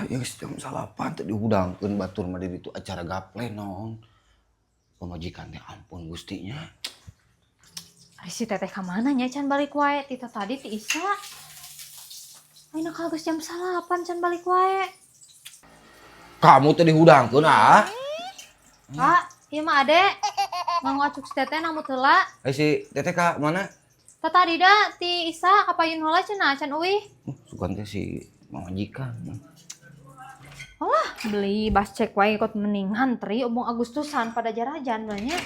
Ya jam salapan tadi hudangkeun batur mah di ditu acara gaple non. Pamajikan teh ampun gustinya. Ari si teteh ka mana nya can balik wae ti tadi ti Isa. Ayeuna kageus jam 8 can balik wae. Kamu teh dihudangkeun ah. Kak, ieu mah Ade. Ngangocuk si teteh namu teula. Si teteh ka mana? Tadi da ti Isa ka payun heula cenah can euih. Sugan teh si pamajikan. Alah, beli bas cek wae ikut mendingan tri omong Agustusan pada jarajan banyak.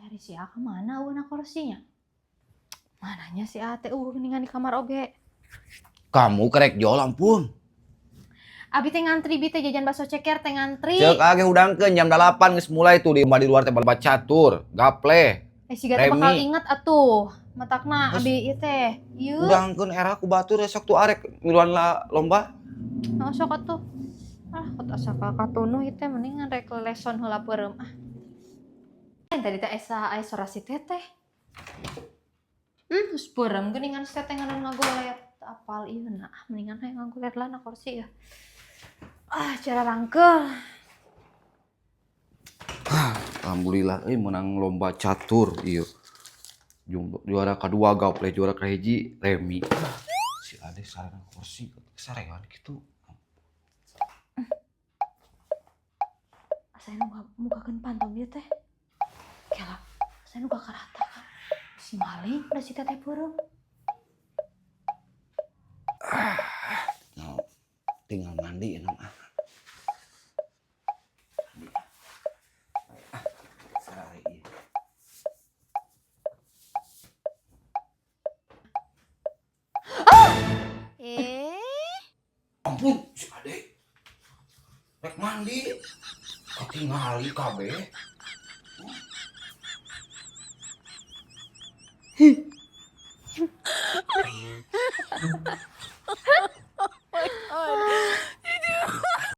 Hari si A kemana eueuna kursinya? Mananya si A teh mendingan di kamar oge. Kamu kerek jol ampun. Abi teh ngantri bi teh jajan bakso ceker teh ngantri. Ceuk age hudangkeun jam 8 geus mulai tuh di luar teh bal catur, gaple. Siga teh bakal inget atuh. Matakna abi ieu teh. Ieu. Hudangkeun era ku batur sok tuh arek miluan lomba. Nah, sok atuh. Ah, kota sakal katunuh ieu teh mendingan rek leson heula peureum ah. Tadi teh aya suara si teteh. Geus peureum geuningan si teteh ngaran ngagoler. Apal ieu na, mendingan aya ngagoler lah na kursi ya. Ah, cara rangkeul. Alhamdulillah menang lomba catur ieu. Juara kedua gaple, juara kahiji remi. Si Ade sareng kursi sarean kitu. Saya mugakeun pantun ieu teh. Kela, saya nu karata. Si maling da si teteh peureum. No, tinggal mandi enak ah. Sarare ieu. Ampun si Ade. Rek mandi. Ketingali kabeh.